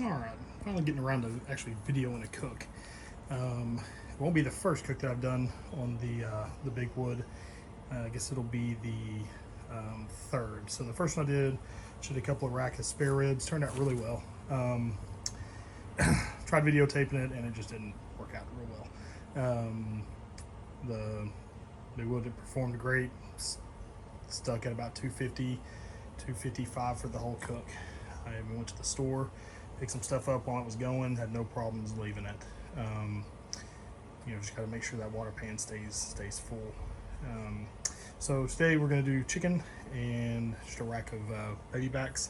Alright, finally getting around to actually videoing a cook. It won't be the first cook that I've done on the big wood. I guess it'll be the third. So the first one I did a couple of rack of spare ribs. Turned out really well. Tried videotaping it and it just didn't work out real well. The big wood, it performed great. Stuck at about 250, 255 for the whole cook. I even went to the store, picked some stuff up while it was going, had no problems leaving it. You know, just got to make sure that water pan stays full. So today we're going to do chicken and just a rack of baby backs,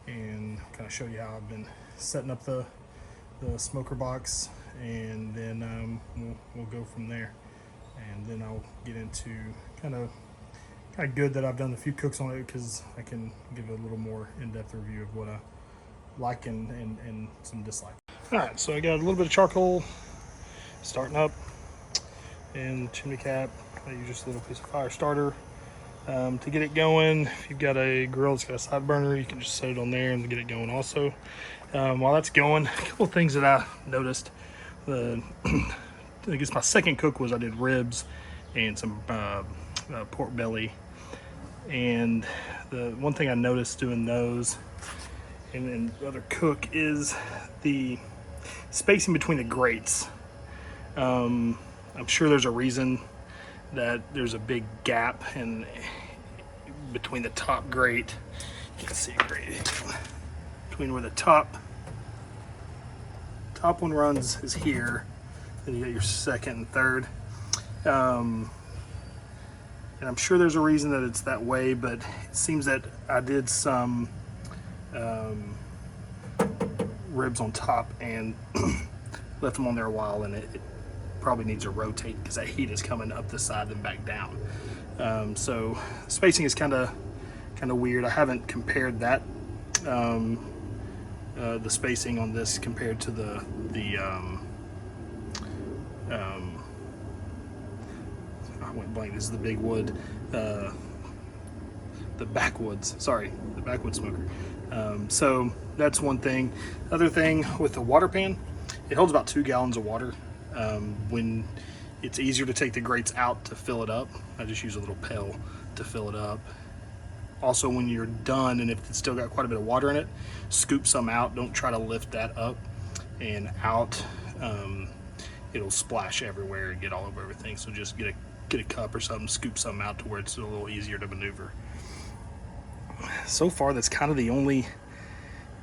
and kind of show you how I've been setting up the smoker box, and then we'll go from there. And then I'll get into kind of good that I've done a few cooks on it, because I can give a little more in-depth review of what I like and some dislike. Alright, so I got a little bit of charcoal starting up, and chimney cap. I use just a little piece of fire starter to get it going. If you've got a grill that's got a side burner, you can just set it on there and get it going also. While that's going, a couple of things that I noticed. I guess my second cook was I did ribs and some pork belly. And the one thing I noticed doing those and the other cook is the spacing between the grates. I'm sure there's a reason that there's a big gap in between the top grate. You can see a grate between where the top one runs is here, then you got your second and third. And I'm sure there's a reason that it's that way, but it seems that I did some ribs on top and left them on there a while, and it probably needs to rotate because that heat is coming up the side and back down. So spacing is kind of weird. I haven't compared that the spacing on this compared to the I went blank. This is the big wood, the backwoods. Sorry, the backwoods smoker. So that's one thing. Other thing with the water pan, it holds about 2 gallons of water. When it's easier to take the grates out to fill it up, I just use a little pail to fill it up. Also, when you're done and if it's still got quite a bit of water in it, scoop some out. Don't try to lift that up and out. It'll splash everywhere and get all over everything. So just get a cup or something, scoop some out to where it's a little easier to maneuver. So far, that's kind of the only,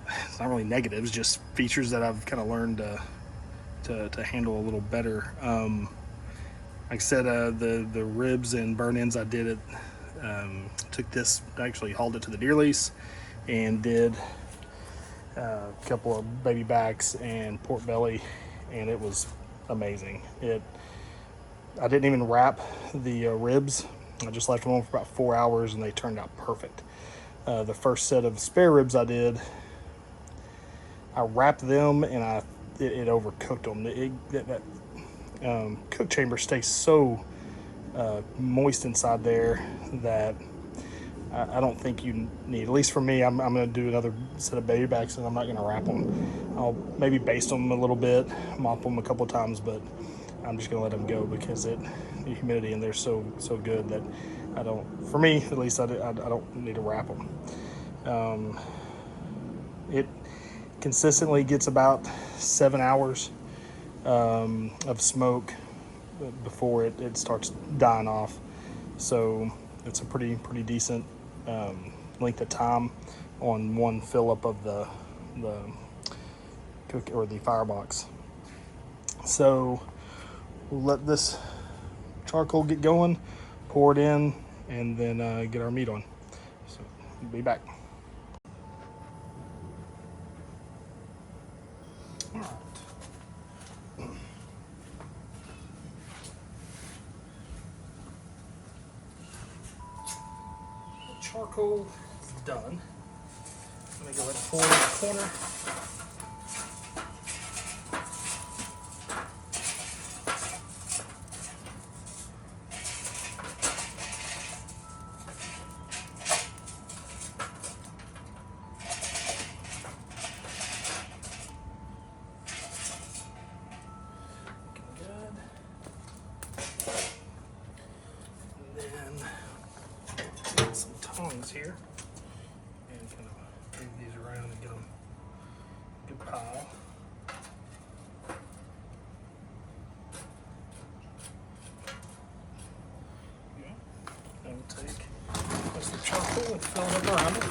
it's not really negatives, just features that I've kind of learned to handle a little better. Like I said, the ribs and burn ends, I did it, took this, actually hauled it to the deer lease and did a couple of baby backs and pork belly, and it was amazing. I didn't even wrap the ribs. I just left them on for about 4 hours and they turned out perfect. The first set of spare ribs I did, I wrapped them and it overcooked them. That cook chamber stays so moist inside there that I don't think you need. At least for me, I'm going to do another set of baby backs and I'm not going to wrap them. I'll maybe baste them a little bit, mop them a couple of times, but I'm just going to let them go because the humidity in there is so good that I don't, for me at least, I don't need to wrap them. It consistently gets about 7 hours of smoke before it starts dying off. So it's a pretty decent length of time on one fill up of the cook or the firebox. So we'll let this charcoal get going, pour it in, and then get our meat on. So we'll be back. All right. The charcoal is done. I'm gonna go ahead and pour it in the corner. big pile. Yeah. Then we'll take the charcoal and fill it up around it.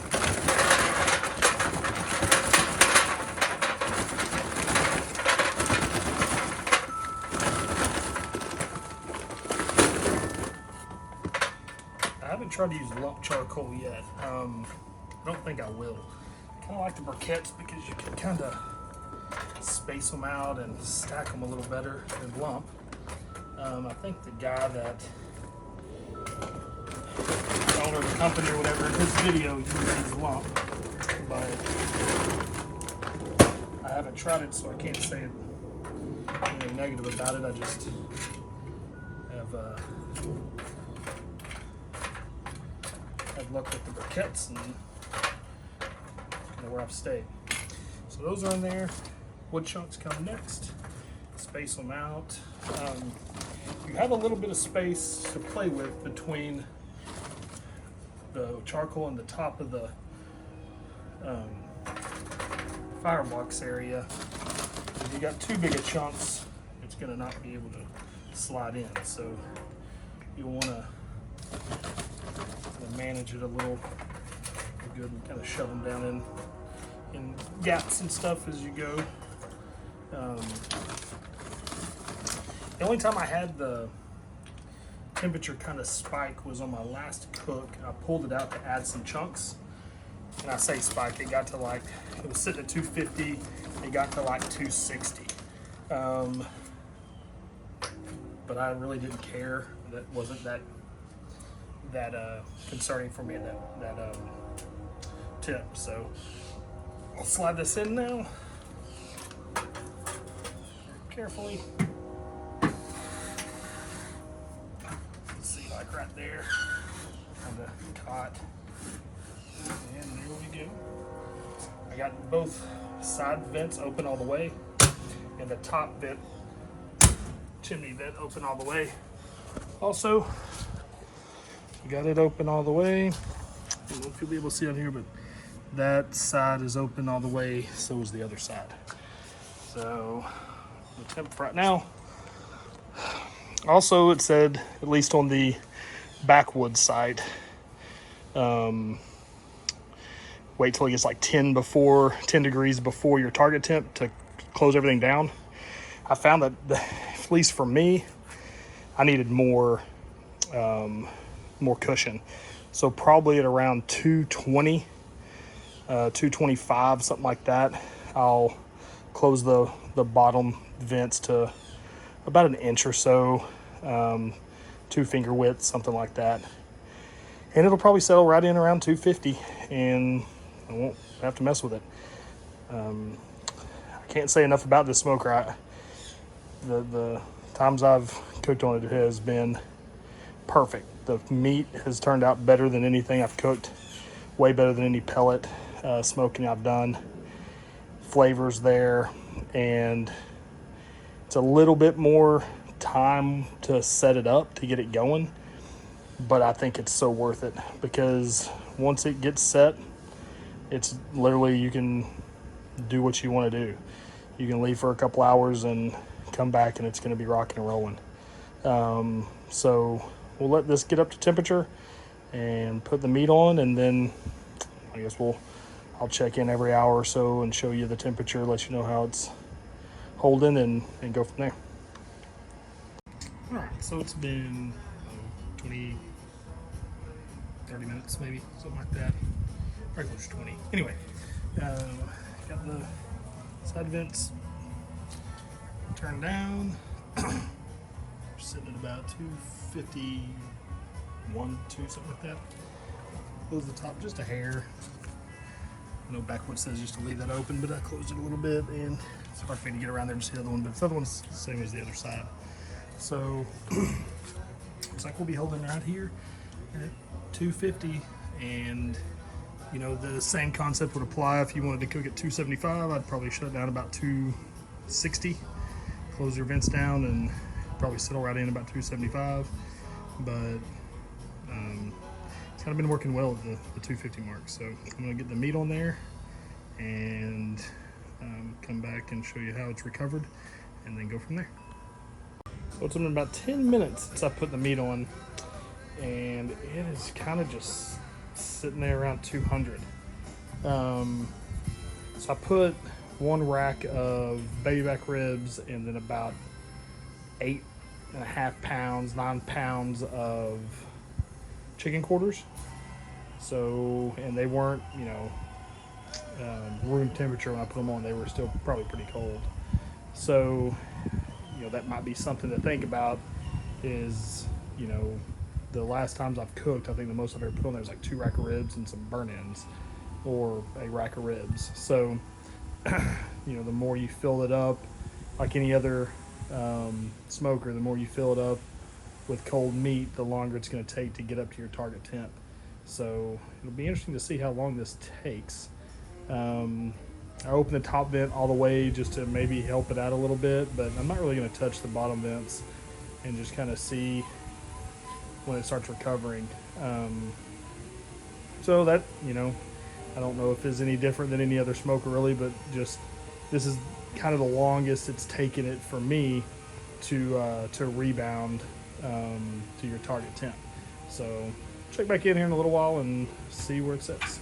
I haven't tried to use lump charcoal yet. I don't think I will. I kind of like the briquettes because you can kind of space them out and stack them a little better than lump. I think the guy that owner of the company or whatever in his video uses lump, but I haven't tried it, so I can't say anything negative about it. I just have looked at the briquettes and where I've stayed. So those are in there. Wood chunks come next. Space them out. You have a little bit of space to play with between the charcoal and the top of the firebox area. If you got too big of chunks, it's going to not be able to slide in. So you'll want to manage it a little good and kind of shove them down in gaps and stuff as you go. The only time I had the temperature kind of spike was on my last cook. I pulled it out to add some chunks, and I say spike, it got to like, it was sitting at 250, it got to like 260. But I really didn't care. That wasn't that concerning for me, that tip. So I'll slide this in now carefully. Let's see, like right there, kind of caught, and there we go. I got both side vents open all the way, and the top vent, chimney vent, open all the way. Also, got it open all the way. I don't know if you'll be able to see on here, but that side is open all the way, so is the other side. So the temp right now. Also, it said, at least on the backwood side, wait till it gets like 10 degrees before your target temp to close everything down. I found that, at least for me, I needed more cushion. So probably at around 220, 225, something like that, I'll close the bottom vents to about an inch or so, 2 finger width, something like that. And it'll probably settle right in around 250, and I won't have to mess with it. I can't say enough about this smoker. The times I've cooked on it has been perfect. The meat has turned out better than anything I've cooked, way better than any pellet smoking I've done. Flavors there, and it's a little bit more time to set it up to get it going, but I think it's so worth it, because once it gets set, it's literally, you can do what you want to do. You can leave for a couple hours and come back, and it's going to be rocking and rolling. So we'll let this get up to temperature and put the meat on, and then I guess I'll check in every hour or so and show you the temperature, let you know how it's holding, and go from there. All right, so it's been 20, 30 minutes maybe, something like that. Probably close to 20. Anyway, got the side vents turned down. Sitting at about 251, 2, something like that. Close the top just a hair. I know backwood says just to leave that open, but I closed it a little bit, and it's hard for me to get around there and see the other one, but the other one's the same as the other side. So looks like we'll be holding right here at 250, and you know, the same concept would apply if you wanted to cook at 275. I'd probably shut it down about 260, close your vents down, and probably settle right in about 275. But it's kind of been working well at the 250 mark. So I'm gonna get the meat on there and back and show you how it's recovered and then go from there. So it's been about 10 minutes since I put the meat on, and it is kind of just sitting there around 200. So I put 1 rack of baby back ribs and then about 8.5 pounds, 9 pounds of chicken quarters. So, and they weren't, room temperature when I put them on. They were still probably pretty cold. So, that might be something to think about is, the last times I've cooked, I think the most I've ever put on there was like 2 rack of ribs and some burnt ends, or a rack of ribs. So, the more you fill it up, like any other smoker, the more you fill it up with cold meat, the longer it's going to take to get up to your target temp. So it'll be interesting to see how long this takes. I opened the top vent all the way just to maybe help it out a little bit, but I'm not really going to touch the bottom vents and just kind of see when it starts recovering. So that, I don't know if it's any different than any other smoker really, but just this is kind of the longest it's taken it for me to rebound to your target temp. So check back in here in a little while and see where it sits.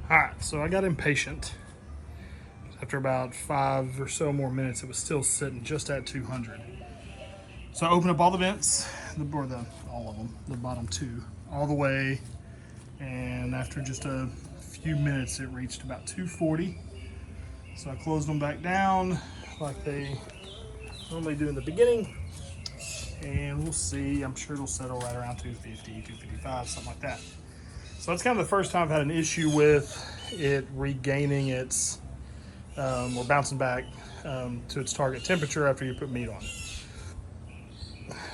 All right, so I got impatient. After about 5 or so more minutes, it was still sitting just at 200. So I opened up all the vents, all of them, the bottom 2, all the way, and after just a few minutes, it reached about 240. So I closed them back down like they normally do in the beginning, and we'll see. I'm sure it'll settle right around 250, 255, something like that. So that's kind of the first time I've had an issue with it regaining its, or bouncing back to its target temperature after you put meat on.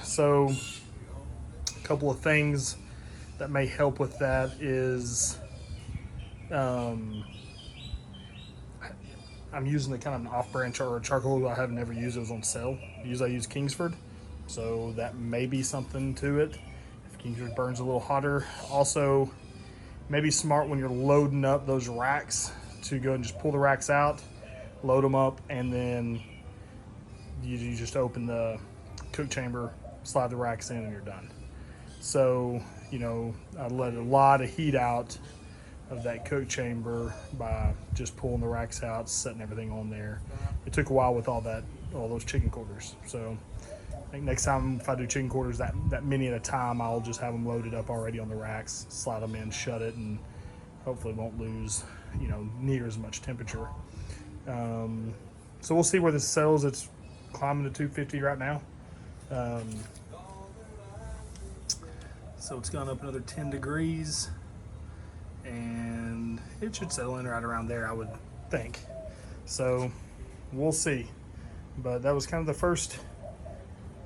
So a couple of things that may help with that is I'm using the kind of an off-brand charcoal I haven't ever used. It was on sale. Usually I use Kingsford, so that may be something to it. If Kingsford burns a little hotter. Also, maybe smart when you're loading up those racks to go and just pull the racks out, load them up, and then you just open the cook chamber, slide the racks in, and you're done. So, I let a lot of heat out of that cook chamber by just pulling the racks out, setting everything on there. It took a while with all those chicken quarters. So I think next time if I do chicken quarters that many at a time, I'll just have them loaded up already on the racks, slide them in, shut it, and hopefully won't lose, near as much temperature. So we'll see where this settles. It's climbing to 250 right now. So it's gone up another 10 degrees. And it should settle in right around there, I would think. So we'll see. But that was kind of the first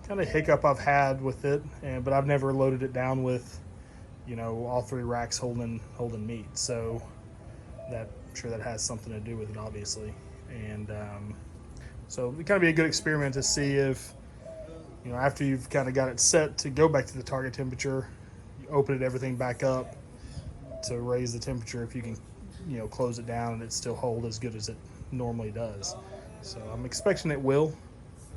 kind of hiccup I've had with it, but I've never loaded it down with, all 3 racks holding meat. So I'm sure that has something to do with it, obviously. And so it kind of be a good experiment to see if, after you've kind of got it set to go back to the target temperature, you open everything back up to raise the temperature, if you can, close it down and it still hold as good as it normally does. So I'm expecting it will,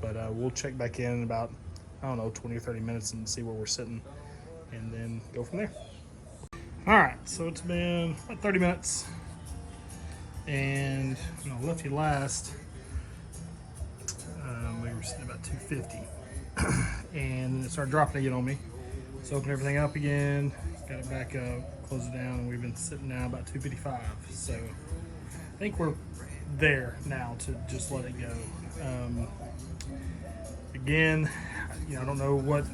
but we'll check back in about, 20 or 30 minutes and see where we're sitting, and then go from there. All right, so it's been about 30 minutes, and when I left you last, we were sitting about 250, and then it started dropping again on me. So open everything up again, got it back up, close it down, and we've been sitting now about 255. So I think we're there now to just let it go. Again, I don't know what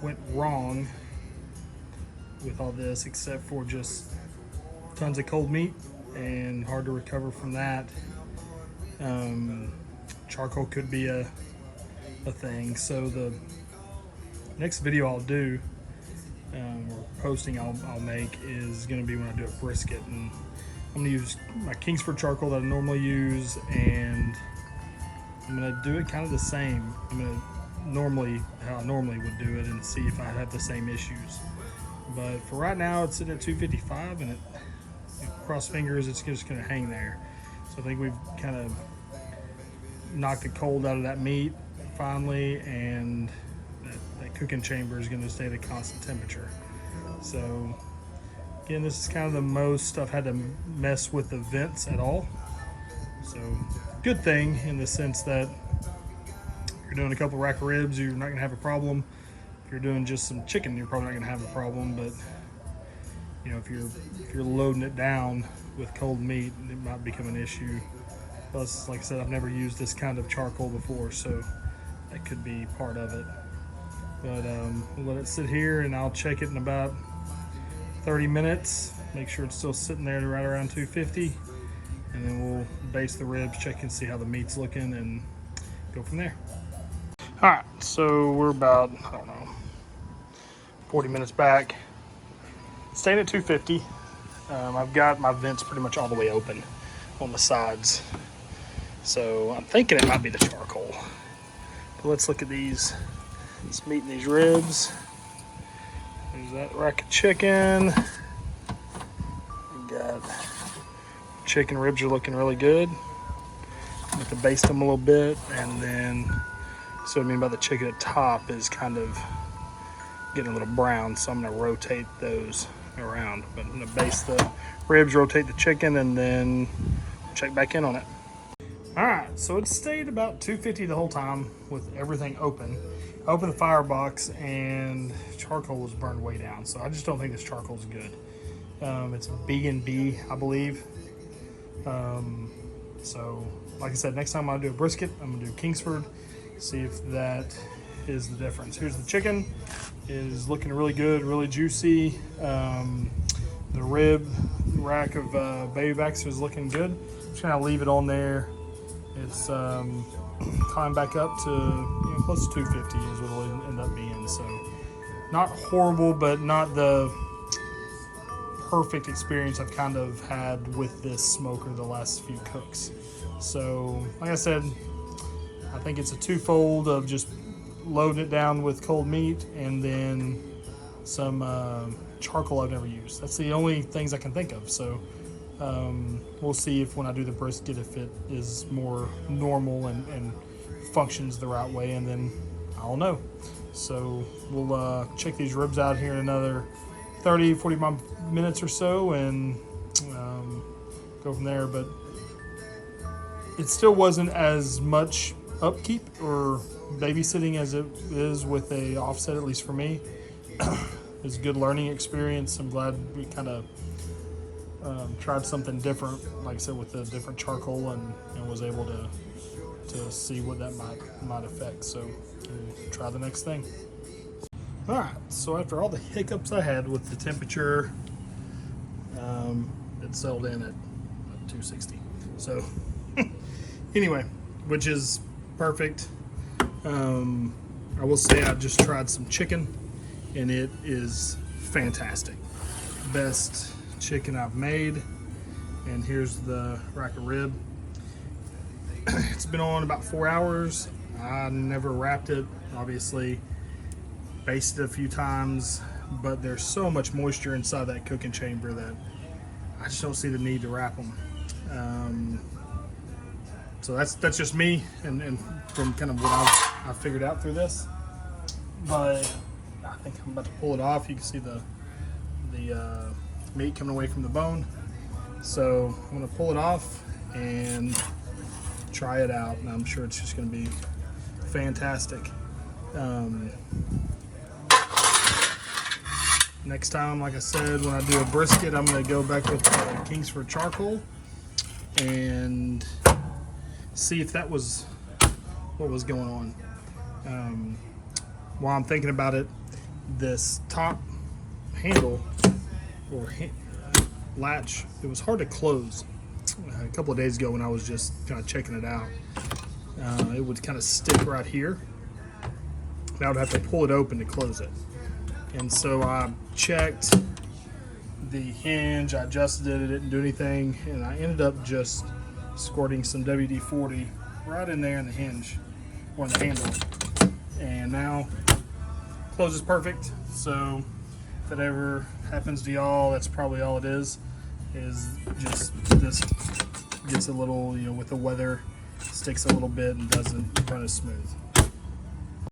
went wrong with all this, except for just tons of cold meat and hard to recover from that. Charcoal could be a thing. So the next video I'll do, or posting I'll make, is going to be when I do a brisket, and I'm going to use my Kingsford charcoal that I normally use, and I'm going to do it kind of the same. I'm going to how I normally would do it, and see if I have the same issues. But for right now, it's sitting at 255, and cross fingers, it's just going to hang there. So I think we've kind of knocked the cold out of that meat finally, and that cooking chamber is going to stay at a constant temperature. So again, this is kind of the most I've had to mess with the vents at all. So good thing in the sense that if you're doing a couple rack of ribs, you're not going to have a problem. If you're doing just some chicken, you're probably not going to have a problem. But you know, if you're loading it down with cold meat, it might become an issue. Plus, like I said, I've never used this kind of charcoal before, so that could be part of it. But we'll let it sit here, and I'll check it in about 30 minutes. Make sure it's still sitting there right around 250, and then we'll baste the ribs, check and see how the meat's looking, and go from there. All right, so we're about, I don't know, 40 minutes back. Staying at 250. I've got my vents pretty much all the way open on the sides. So I'm thinking it might be the charcoal. But let's look at these. This meat and these ribs. There's that rack of chicken. We got chicken ribs are looking really good. I'm going to baste them a little bit, and then so what I mean by the chicken at the top is kind of getting a little brown, so I'm going to rotate those around. But I'm going to baste the ribs, rotate the chicken, and then check back in on it. All right, so it stayed about 250 the whole time with everything open. I opened the firebox and charcoal was burned way down, so I just don't think this charcoal is good. It's B&B, I believe. So like I said, next time I do a brisket, I'm gonna do Kingsford, see if that is the difference. Here's the chicken, is looking really good, really juicy. The rib rack of baby backs is looking good. Just gonna leave it on there. It's climbed back up to close to 250 is what it'll end up being. So not horrible, but not the perfect experience I've kind of had with this smoker the last few cooks. So like I said, I think it's a twofold of just loading it down with cold meat and then some charcoal I've never used. That's the only things I can think of. So we'll see if when I do the brisket, if it is more normal and functions the right way, and then I'll know. So we'll check these ribs out here in another 30-45 minutes or so, and go from there. But it still wasn't as much upkeep or babysitting as it is with a offset, at least for me. It's a good learning experience. I'm glad we kind of tried something different, like I said, with the different charcoal, and was able to see what that might affect. So we'll try the next thing. All right, so after all the hiccups I had with the temperature, it settled in at 260. So anyway, which is perfect. I will say I just tried some chicken, and it is fantastic. Best chicken I've made. And here's the rack of rib. It's been on about 4 hours. I never wrapped it, obviously. Basted it a few times, but there's so much moisture inside that cooking chamber that I just don't see the need to wrap them. So that's just me, and from kind of what I've figured out through this. But I think I'm about to pull it off. You can see the meat coming away from the bone. So I'm gonna pull it off and try it out, and I'm sure it's just gonna be fantastic. Next time, like I said, when I do a brisket, I'm gonna go back with Kingsford charcoal and see if that was what was going on. While I'm thinking about it, this top handle or latch, it was hard to close. A couple of days ago when I was just kind of checking it out, it would kind of stick right here, and I would have to pull it open to close it. And so I checked the hinge, I adjusted it, it didn't do anything, and I ended up just squirting some WD-40 right in there in the hinge or in the handle, and now closes perfect. So if it ever happens to y'all, that's probably all it is just this gets a little, with the weather, sticks a little bit and doesn't run as smooth.